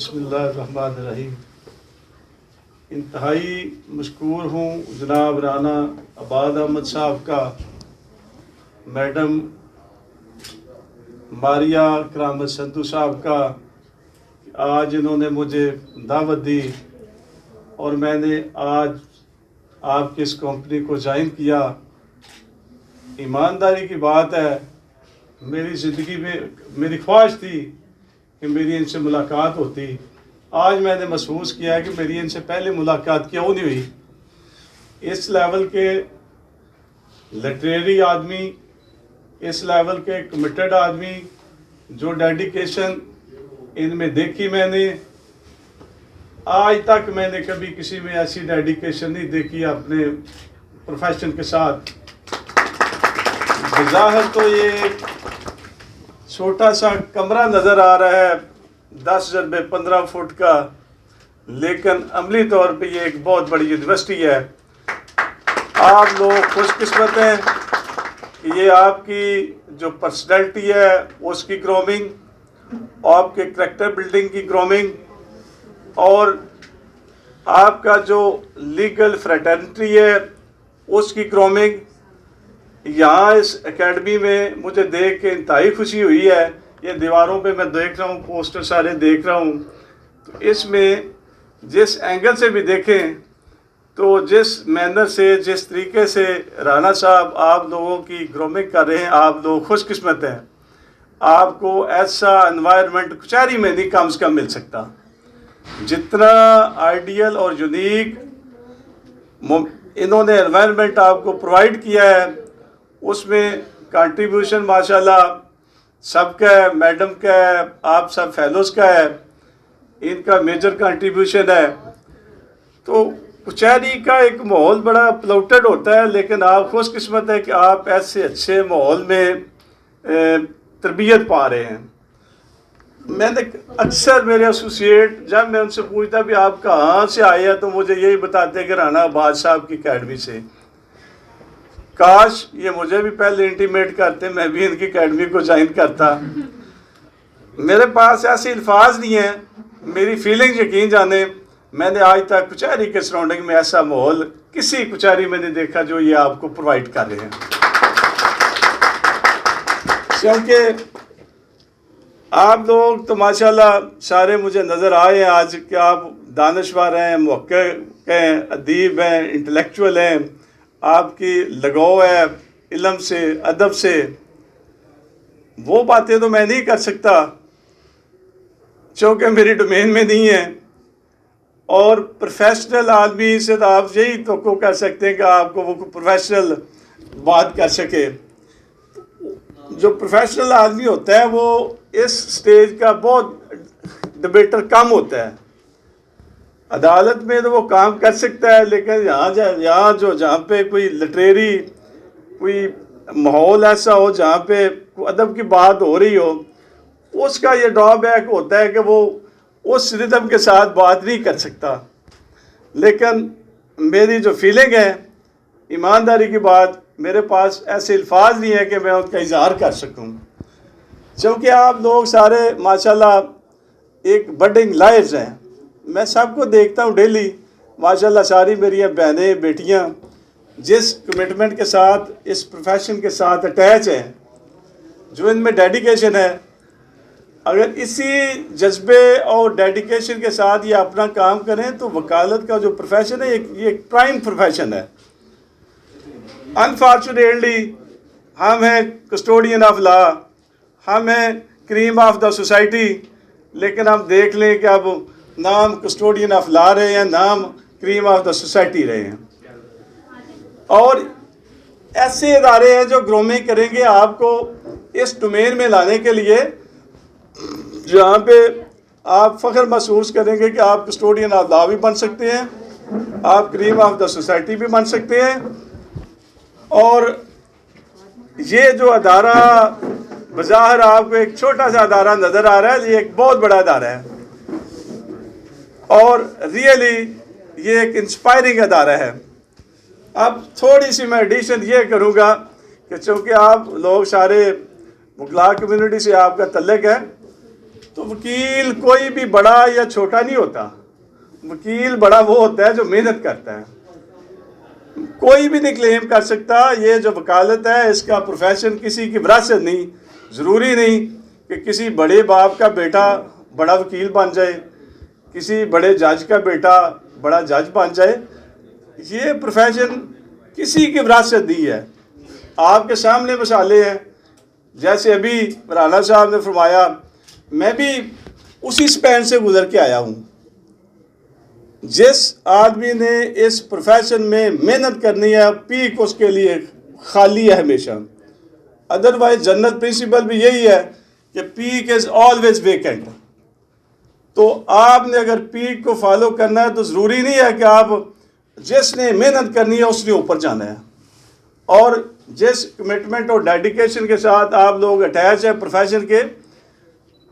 बिस्मिल्लाहिर्रहमानिर्रहीम। इंतहाई मशकूर हूँ जनाब राना आबाद अहमद साहब का, मैडम मारिया करामत संधू साहब का, आज इन्होंने मुझे दावत दी और मैंने आज आपकी इस कंपनी को ज्वाइन किया। ईमानदारी की बात है, मेरी ज़िंदगी में मेरी ख्वाहिश थी कि मेरी इनसे मुलाकात होती। आज मैंने महसूस किया है कि मेरी इनसे पहले मुलाकात क्यों नहीं हुई। इस लेवल के लिटरेरी आदमी, इस लेवल के कमिटेड आदमी, जो डेडिकेशन इनमें देखी मैंने, आज तक मैंने कभी किसी में ऐसी डेडिकेशन नहीं देखी अपने प्रोफेशन के साथ। ज़ाहिर तो ये छोटा सा कमरा नज़र आ रहा है 10x15 फुट का, लेकिन अमली तौर पे ये एक बहुत बड़ी यूनिवर्सिटी है। आप लोग खुशकिस्मत हैं कि ये आपकी जो पर्सनैलिटी है उसकी ग्रोमिंग, आपके करैक्टर बिल्डिंग की ग्रोमिंग और आपका जो लीगल फ्रेटर्निटी है उसकी ग्रोमिंग यहाँ इस एकेडमी में मुझे देख के इंतहाई खुशी हुई है। ये दीवारों पे मैं देख रहा हूँ, पोस्टर सारे देख रहा हूँ, तो इसमें जिस एंगल से भी देखें तो जिस मैनर से, जिस तरीके से राना साहब आप लोगों की ग्रोमिंग कर रहे हैं, आप लोग खुशकिस्मत हैं। आपको ऐसा एनवायरनमेंट कचहरी में नहीं कम से कम मिल सकता। जितना आइडियल और यूनिक इन्होंने एनवायरनमेंट आपको प्रोवाइड किया है, उसमें कंट्रीब्यूशन माशाल्लाह सबका है, मैडम का है, आप सब फेलोज़ का है, इनका मेजर कंट्रीब्यूशन है। तो कचहरी का एक माहौल बड़ा प्लॉटेड होता है, लेकिन आप खुशकिस्मत है कि आप ऐसे अच्छे माहौल में तरबियत पा रहे हैं। मैंने अक्सर मेरे एसोसिएट, जब मैं उनसे पूछता भी आप कहाँ से आए हैं, तो मुझे यही बताते कि राना आबाद साहब की अकेडमी से। काश ये मुझे भी पहले इंटीमेट करते, मैं भी इनकी अकेडमी को ज्वाइन करता। मेरे पास ऐसे अल्फाज नहीं है, मेरी फीलिंग यकीन जाने, मैंने आज तक कचहरी के सराउंडिंग में ऐसा माहौल किसी कचहरी में नहीं देखा जो ये आपको प्रोवाइड कर रहे हैं। क्योंकि आप लोग तो माशाल्लाह सारे मुझे नज़र आए हैं आज कि आप दानिशवर हैं, मुहक्किक हैं, अदीब हैं, इंटेलेक्चुअल हैं, आपकी लगाव है इल्म से, अदब से। वो बातें तो मैं नहीं कर सकता क्योंकि मेरी डोमेन में नहीं है। और प्रोफेशनल आदमी से तो आप यही तो कर सकते हैं कि आपको वो प्रोफेशनल बात कर सके। जो प्रोफेशनल आदमी होता है वो इस स्टेज का बहुत डिबेटर कम होता है। अदालत में तो वो काम कर सकता है, लेकिन यहाँ जहाँ पे कोई लिटरेरी कोई माहौल ऐसा हो जहाँ पे अदब की बात हो रही हो, उसका ये ड्रॉबैक होता है कि वो उस रिदम के साथ बात नहीं कर सकता। लेकिन मेरी जो फीलिंग है, ईमानदारी की बात, मेरे पास ऐसे अल्फाज नहीं है कि मैं उनका इजहार कर सकूं। क्योंकि आप लोग सारे माशाल्लाह एक बडिंग लायर्स हैं। मैं सबको देखता हूँ डेली, माशाल्लाह सारी मेरी बहनें बेटियाँ जिस कमिटमेंट के साथ इस प्रोफेशन के साथ अटैच हैं, जो इनमें डेडिकेशन है, अगर इसी जज्बे और डेडिकेशन के साथ ये अपना काम करें तो वकालत का जो प्रोफेशन है ये एक प्राइम प्रोफेशन है। अनफॉर्चुनेटली हम हैं कस्टोडियन ऑफ लॉ, हम हैं क्रीम ऑफ द सोसाइटी, लेकिन हम देख लें कि अब नाम कस्टोडियन ऑफ लॉ रहे हैं, नाम क्रीम ऑफ द सोसाइटी रहे हैं। और ऐसे इदारे हैं जो ग्रोमिंग करेंगे आपको इस डोमेन में लाने के लिए, जहाँ पे आप फ़ख्र महसूस करेंगे कि आप कस्टोडियन ऑफ लॉ भी बन सकते हैं, आप क्रीम ऑफ द सोसाइटी भी बन सकते हैं। और ये जो अदारा बज़ाहिर आपको एक छोटा सा अदारा नज़र आ रहा है, ये एक बहुत बड़ा अदारा है और रियली ये एक इंस्पायरिंग अदारा है। अब थोड़ी सी मैं एडिशन ये करूँगा कि चूँकि आप लोग सारे वकला कम्युनिटी से आपका तल्लुक़ है, तो वकील कोई भी बड़ा या छोटा नहीं होता। वकील बड़ा वो होता है जो मेहनत करता है। कोई भी नहीं क्लेम कर सकता ये जो वकालत है इसका प्रोफेशन किसी की विरासत नहीं। ज़रूरी नहीं कि किसी बड़े बाप का बेटा बड़ा वकील बन जाए, किसी बड़े जज का बेटा बड़ा जज बन जाए। ये प्रोफेशन किसी की विरासत नहीं है। आपके सामने मिसालें हैं, जैसे अभी राना साहब ने फरमाया, मैं भी उसी स्पैन से गुजर के आया हूँ। जिस आदमी ने इस प्रोफेशन में मेहनत करनी है, पीक उसके लिए खाली है हमेशा। अदरवाइज जनरल प्रिंसिपल भी यही है कि पीक इज़ ऑलवेज वेकेंट। तो आपने अगर पीक को फॉलो करना है तो ज़रूरी नहीं है कि आप जिसने मेहनत करनी है उसने ऊपर जाना है। और जिस कमिटमेंट और डेडिकेशन के साथ आप लोग अटैच है प्रोफेशन के,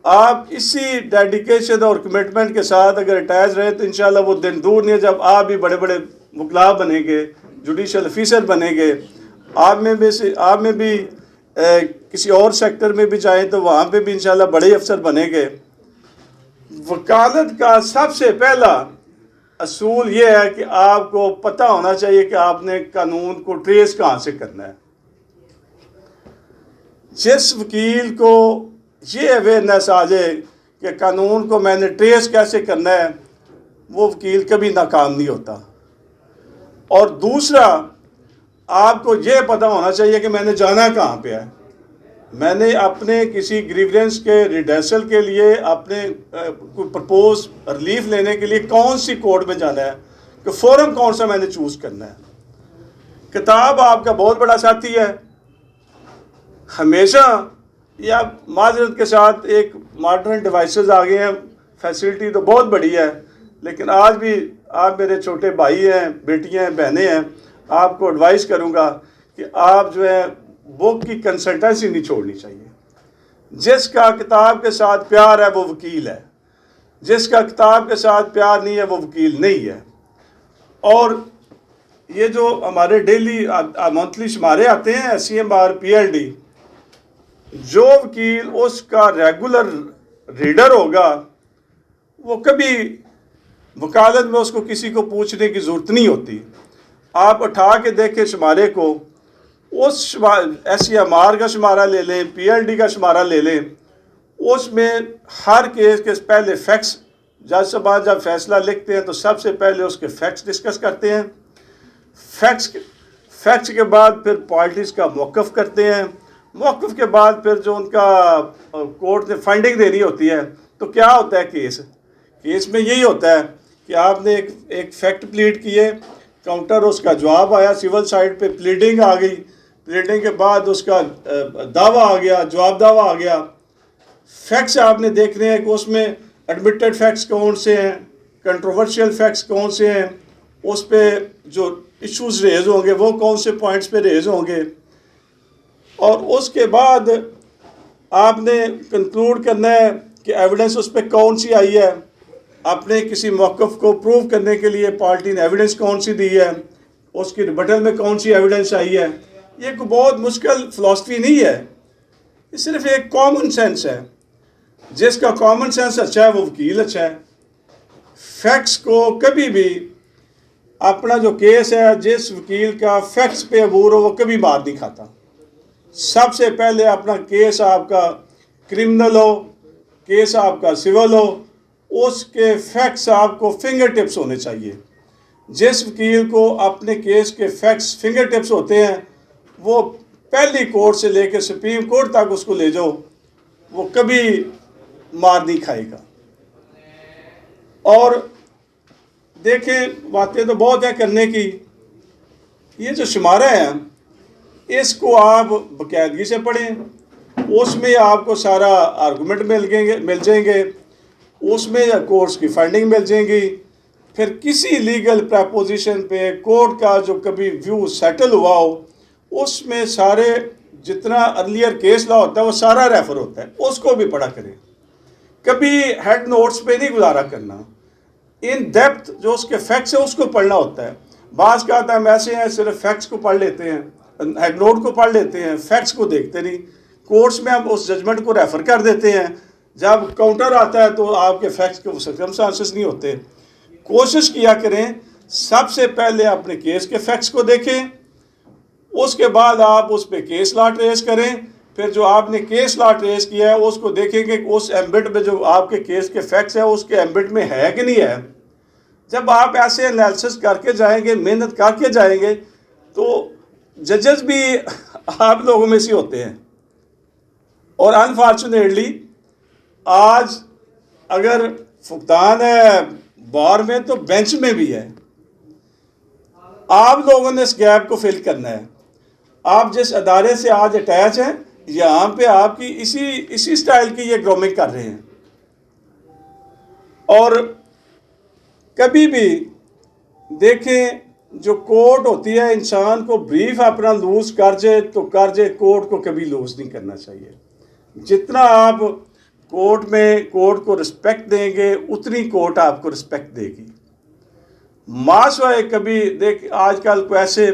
आप इसी डेडिकेशन और कमिटमेंट के साथ अगर अटैच रहे तो इंशाल्लाह वो दिन दूर नहीं है जब आप भी बड़े बड़े वकला बनेंगे, जुडिशल ऑफिसर बनेंगे। आप में भी किसी और सेक्टर में भी जाएं तो वहाँ पे भी इंशाल्लाह बड़े अफसर बनेंगे। वकालत का सबसे पहला असूल ये है कि आपको पता होना चाहिए कि आपने कानून को ट्रेस कहाँ से करना है। जिस वकील को ये अवेयरनेस आ जाए कि कानून को मैंने ट्रेस कैसे करना है, वो वकील कभी नाकाम नहीं होता। और दूसरा, आपको ये पता होना चाहिए कि मैंने जाना कहाँ पे है। मैंने अपने किसी ग्रीवेंस के रिडर्सल के लिए, अपने कोई प्रपोज रिलीफ लेने के लिए कौन सी कोर्ट में जाना है, कि फोरम कौन सा मैंने चूज़ करना है। किताब आपका बहुत बड़ा साथी है। हमेशा या माजरत के साथ एक मॉडर्न डिवाइसेस आ गए हैं, फैसिलिटी तो बहुत बड़ी है, लेकिन आज भी आप मेरे छोटे भाई हैं, बेटियां हैं, बहनें हैं, आपको एडवाइस करूंगा कि आप जो है बुक की कंसल्टेंसी नहीं छोड़नी चाहिए। जिसका किताब के साथ प्यार है वो वकील है, जिसका किताब के साथ प्यार नहीं है वो वकील नहीं है। और ये जो हमारे डेली मंथली शुमारे आते हैं SCMR PLD, जो वकील उसका रेगुलर रीडर होगा वो कभी वकालत में उसको किसी को पूछने की ज़रूरत नहीं होती। आप उठा के देखें शुमारे को, उस SCMR का शुमारा ले लें, PLD का शुमारा ले लें, उसमें हर केस के पहले फैक्ट्स, जज साहब जब फैसला लिखते हैं तो सबसे पहले उसके फैक्ट्स डिस्कस करते हैं। फैक्ट्स के बाद फिर पॉलिटिक्स का मौक़िफ़ करते हैं। मौक़िफ़ के बाद फिर जो उनका कोर्ट ने फंडिंग देनी होती है, तो क्या होता है केस में यही होता है कि आपने एक फैक्ट प्लीड किए, काउंटर उसका जवाब आया, सिविल साइड पे प्लीडिंग आ गई, प्लीडिंग के बाद उसका दावा आ गया, जवाब दावा आ गया। फैक्ट्स आपने देखने हैं कि उसमें एडमिटेड फैक्ट्स कौन से हैं, कंट्रोवर्शियल फैक्ट्स कौन से हैं, उस पर जो इश्यूज रेज होंगे वो कौन से पॉइंट्स पे रेज होंगे। और उसके बाद आपने कंक्लूड करना है कि एविडेंस उस पर कौन सी आई है। अपने किसी मौक़िफ़ को प्रूव करने के लिए पार्टी ने एविडेंस कौन सी दी है, उसकी रिबटल में कौन सी एविडेंस आई है। ये कोई बहुत मुश्किल फ़िलासफ़ी नहीं है, ये सिर्फ एक कॉमन सेंस है। जिसका कॉमन सेंस अच्छा है वो वकील अच्छा है। फैक्ट्स को कभी भी, अपना जो केस है, जिस वकील का फैक्ट्स पे अबूर हो वो कभी मार नहीं खाता। सबसे पहले अपना केस आपका क्रिमिनल हो, केस आपका सिविल हो, उसके फैक्ट्स आपको फिंगर टिप्स होने चाहिए। जिस वकील को अपने केस के फैक्ट्स फिंगर टिप्स होते हैं, वो पहली कोर्ट से लेकर सुप्रीम कोर्ट तक उसको ले जाओ, वो कभी मार नहीं खाएगा। और देखें, बातें तो बहुत हैं करने की। ये जो शुमारा है इसको आप बाकायदगी से पढ़ें, उसमें आपको सारा आर्गूमेंट मिल जाएंगे, उसमें कोर्ट्स की फंडिंग मिल जाएगी। फिर किसी लीगल प्रपोजिशन पे कोर्ट का जो कभी व्यू सेटल हुआ हो, उसमें सारे जितना अर्लियर केस लॉ होता है वो सारा रेफर होता है, उसको भी पढ़ा करें। कभी हेड नोट्स पे नहीं गुजारा करना, इन डेप्थ जो उसके फैक्ट्स है उसको पढ़ना होता है। बाज़ का आता है हम ऐसे हैं सिर्फ फैक्ट्स को पढ़ लेते हैं, हेड नोट को पढ़ लेते हैं, फैक्ट्स को देखते नहीं। कोर्ट्स में हम उस जजमेंट को रेफ़र कर देते हैं, जब काउंटर आता है तो आपके फैक्ट्स के सर्कमस्टांसेस नहीं होते। कोशिश किया करें सबसे पहले अपने केस के फैक्ट्स को देखें, उसके बाद आप उस पर केस लॉ ट्रेस करें। फिर जो आपने केस लॉ ट्रेस किया है उसको देखेंगे कि उस एम्बिट में जो आपके केस के फैक्ट्स है उसके एम्बिट में है कि नहीं है। जब आप ऐसे एनालिसिस करके जाएंगे, मेहनत करके जाएंगे, तो जजेस भी आप लोगों में से होते हैं। और अनफॉर्चुनेटली आज अगर फुकतान है बार में तो बेंच में भी है। आप लोगों ने इस गैप को फिल करना है। आप जिस अदारे से आज अटैच हैं, यहाँ पे आपकी इसी स्टाइल की ये ग्रूमिंग कर रहे हैं। और कभी भी देखें, जो कोर्ट होती है, इंसान को ब्रीफ अपना लूज कर जाए तो कर जाए, कोर्ट को कभी लूज नहीं करना चाहिए। जितना आप कोर्ट में कोर्ट को रिस्पेक्ट देंगे उतनी कोर्ट आपको रिस्पेक्ट देगी। माशवाए कभी देख, आजकल को ऐसे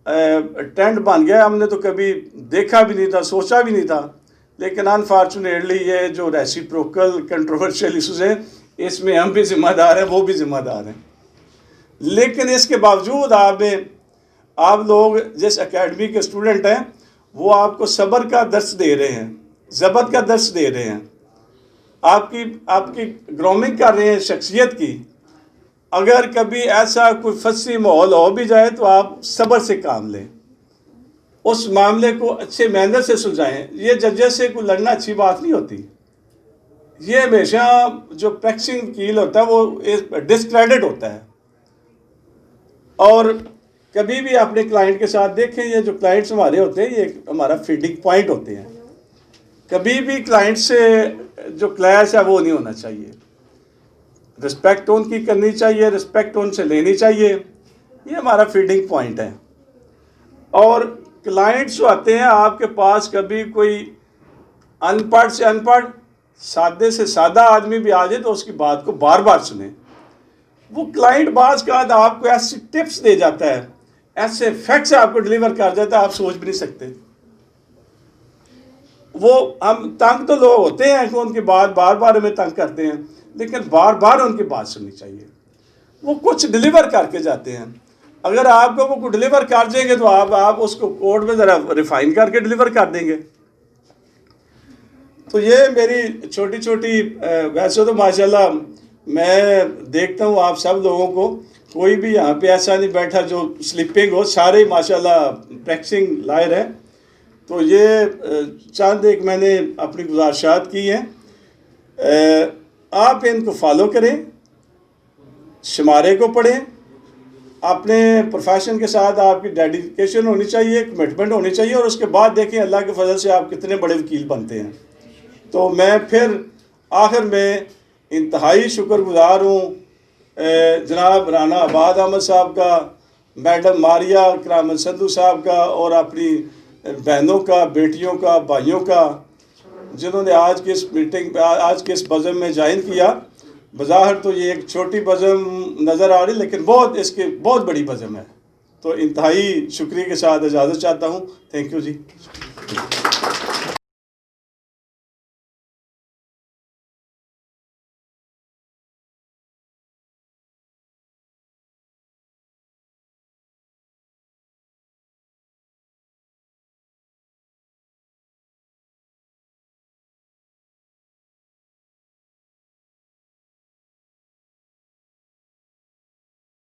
ट्रेंड बन गया, हमने तो कभी देखा भी नहीं था, सोचा भी नहीं था। लेकिन अनफॉर्चुनेटली ये जो रेसिप्रोकल कंट्रोवर्शियल इशूज़ हैं, इसमें हम भी ज़िम्मेदार हैं, वो भी ज़िम्मेदार हैं। लेकिन इसके बावजूद आप लोग जिस एकेडमी के स्टूडेंट हैं वो आपको सब्र का दर्स दे रहे हैं, ज़बत का दर्स दे रहे हैं, आपकी ग्रूमिंग कर रहे हैं शख्सियत की। अगर कभी ऐसा कोई फंसी माहौल हो भी जाए तो आप सब्र से काम लें, उस मामले को अच्छे मैनर से सुलझाएं। ये जजेस से कोई लड़ना अच्छी बात नहीं होती। ये हमेशा जो प्रैक्टिसिंग वकील होता है वो डिस्क्रेडिट होता है। और कभी भी अपने क्लाइंट के साथ देखें, ये जो क्लाइंट्स हमारे होते हैं ये हमारा फीडिंग पॉइंट होते हैं। कभी भी क्लाइंट से जो क्लैश है वो नहीं होना चाहिए। रिस्पेक्ट उनकी करनी चाहिए, रिस्पेक्ट उनसे लेनी चाहिए। ये हमारा फीडिंग पॉइंट है। और क्लाइंट्स जो आते हैं आपके पास, कभी कोई अनपढ़ से अनपढ़, सादे से सादा आदमी भी आ जाए तो उसकी बात को बार बार सुने। वो क्लाइंट बाज का आपको ऐसी टिप्स दे जाता है, ऐसे फैक्ट्स आपको डिलीवर कर जाता है, आप सोच भी नहीं सकते। वो हम तंग तो लोग होते हैं कि उनकी बात बार बार हमें तंग करते हैं, लेकिन बार बार उनकी बात सुननी चाहिए। वो कुछ डिलीवर करके जाते हैं। अगर आपको वो कुछ डिलीवर कर देंगे तो आप उसको कोर्ट में ज़रा रिफाइन करके डिलीवर कर देंगे। तो ये मेरी छोटी छोटी, वैसे तो माशाल्लाह मैं देखता हूँ आप सब लोगों को, कोई भी यहाँ पे ऐसा नहीं बैठा जो स्लिपिंग हो, सारे ही माशाल्लाह प्रैक्टिसिंग लायर हैं। तो ये चंद एक मैंने अपनी गुजारिशात की हैं। आप इनको फॉलो करें, शुमारे को पढ़ें, अपने प्रोफेशन के साथ आपकी डेडिकेशन होनी चाहिए, कमिटमेंट होनी चाहिए, और उसके बाद देखें अल्लाह के फजल से आप कितने बड़े वकील बनते हैं। तो मैं फिर आखिर में इंतहाई शुक्रगुजार हूँ जनाब राना आबाद अहमद साहब का, मैडम मारिया करामत संधू साहब का, और अपनी बहनों का, बेटियों का, भाइयों का, जिन्होंने आज की इस मीटिंग, आज के इस बज़म में ज्वाइन किया। बज़ाहिर तो ये एक छोटी बज़म नज़र आ रही, लेकिन इसके बहुत बड़ी बज़म है। तो इंतहाई शुक्रिया के साथ इजाज़त चाहता हूँ। Thank you ji.